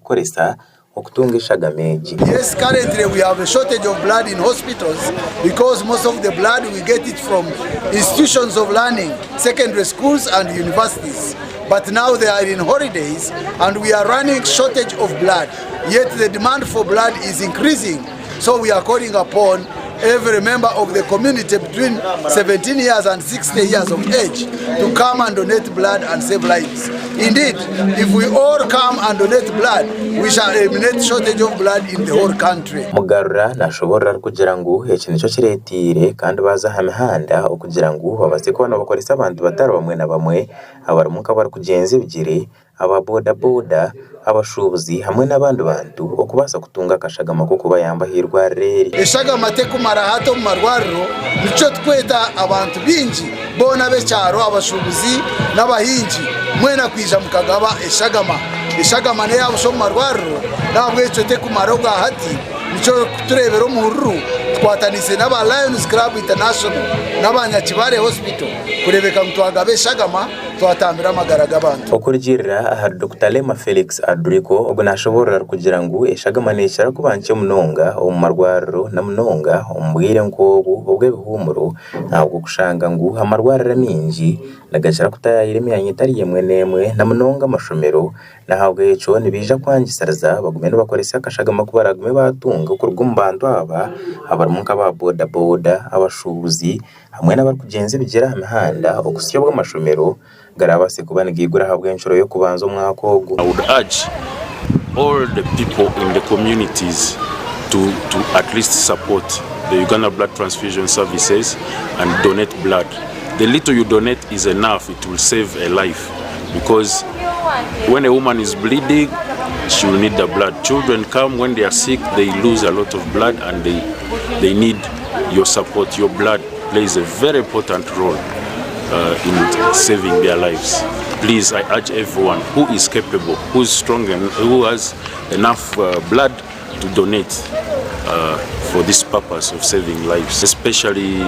kukoresa okutunga eshagama egi. Yes, currently we have a shortage of blood in hospitals because most of the blood we get it from institutions of learning, secondary schools and universities. But now they are in holidays and we are running shortage of blood. Yet the demand for blood is increasing. So we are calling upon every member of the community between 17 years and 60 years of age to come and donate blood and save lives. Indeed, if we all come and donate blood, we shall eliminate shortage of blood in the whole country. Mugarura nashobora kugira ngo iki nico kiretire kandi baza hamihanda okugira ngo babase kubona bakoresa abantu batari bamwe na bamwe abaramuka barikugenza ibigire ababoda boda abashubuzi hamwe n'abandi bantu okubasa kutunga akashagama ko kuba yambahirwa reri. Eshagama te kumara hato mu marwariro nico tweta abantu bingi bona becyaro abashubuzi n'abahingi mwena kwija mukagaba eshagama ne yabo sho mu marwariro nabwo ico te kumara bwa hati nico turebero mu hururu twatanise n'aba Lions Club International n'abanyakibare hospital kurebeka mutwagabe eshagama twatambira amagaraga abantu okurigirira aha Dr. Lema Felix Aduriko ubwo nashobora kugira ngo eshagama neshara kubanje munonga mu marwariro na munonga umbwire ngo ubwe bihumuro ntabwo kushanga ngo amarwarira mingi nagashara kutayire myanya itari yemwe nemwe na munonga amashomero nahabwo eco nibija kwangisariza bagume bakoresa akashagama kubaragume batunga kurwumbantu abaramuka ba boda boda abashubuzi hamwe n'abarikugenza bigira amahanda okusyo bw'amashomero garabase kubanigigura habwe inshuro yo kubanza umwakogo. I would urge all the people in the communities to at least support the Uganda blood transfusion services and donate blood. The little you donate is enough. It will save a life because when a woman is bleeding, she will need the blood. Children come when they are sick, they lose a lot of blood and they need your support. Your blood plays a very important role in saving their lives. Please, I urge everyone who is capable, who is strong and who has enough blood to donate for this purpose of saving lives, especially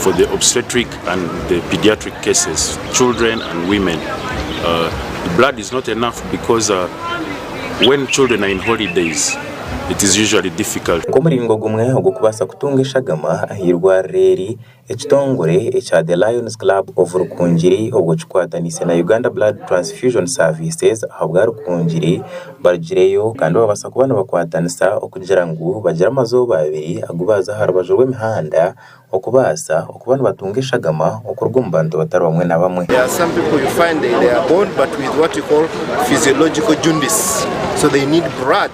for the obstetric and the pediatric cases, children and women. The blood is not enough because when children are in holidays, it is usually difficult. Ngomuringo gumwe ogukubasa kutunga eshagama ahirwa reri ekitongore echa the Lions Club of Rukungiri obwo chikwatanise na Uganda Blood Transfusion Services ahabwa Rukungiri bagireyo kandi babasa kubana bakwatanisa okugira ngo bagira amazoba abiri agubaza harabajwe imihanda okubasa okubana batunga eshagama okurwumbantu batari bamwe na bamwe. There are some people you find they are born but with what you call physiological jaundice, so they need blood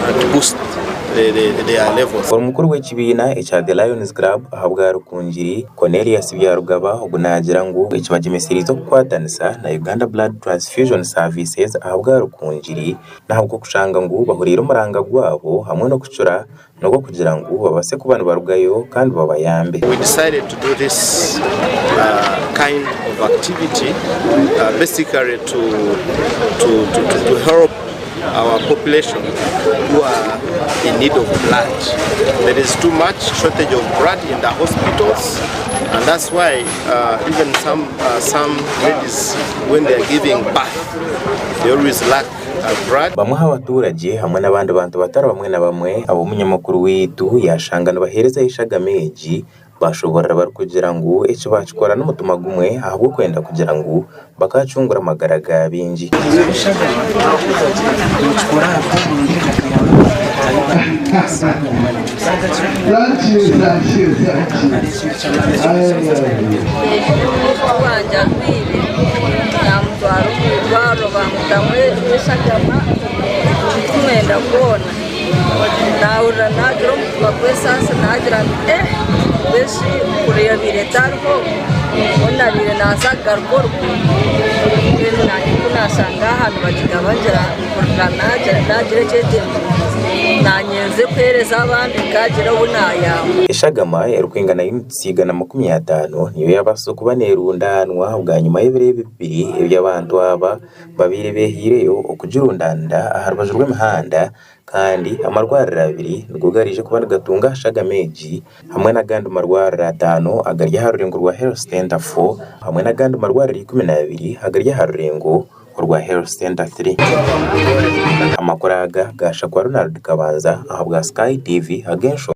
to boost their levels. Umukuru w'ekibina echa the Lions Club ahabwa Rukungiri Cornelius Byarugaba ogunagira ngo ekibagemesereza okwatanisa na Uganda Blood Transfusion Services ahabwa Rukungiri nahabwo kushanga ngo bahurira umuranga gwabo hamwe no kucura no kugira ngo babase kubana barugayo kandi babayambe. We decided to do this kind of activity basically to help our population who are in need of blood. There is too much shortage of blood in the hospitals, and that's why even some ladies, when they are giving birth, they always lack blood. Bamwe abaturage hamwe n'abandi bantu batari bamwe na bamwe abo munyamakuru witu yashangana bahereza eshagama egi bashobora barikugira ngo icyo bakikora n'umutima gumwe ahubwo kwenda kugira ngo bakacungura amagaraga bingi. Besi kuria biretarko ona bire nasagarko kuna sanga hano bakigabangira nagira cyete nanyenze kwereza abandi kagira bunaya. Eshagama erukwingana y'insigana 50 niyo yabaso kubanerundanwa ubwa nyuma y'ibire bibiri eby'abantu aba babiri behireyo okujurundanda aharubajwe imihanda kandi amarwarira abiri nugugarije kubana gatunga eshagama egi hamwe n'agandi marwarira 5 agarya harurengo rwa Health Center 4 hamwe n'agandi marwarira 12 agarya harurengo urwa Health Center 3 amakuru aga gasha kwa Ronald Kabanza ahabwa Sky TV agensho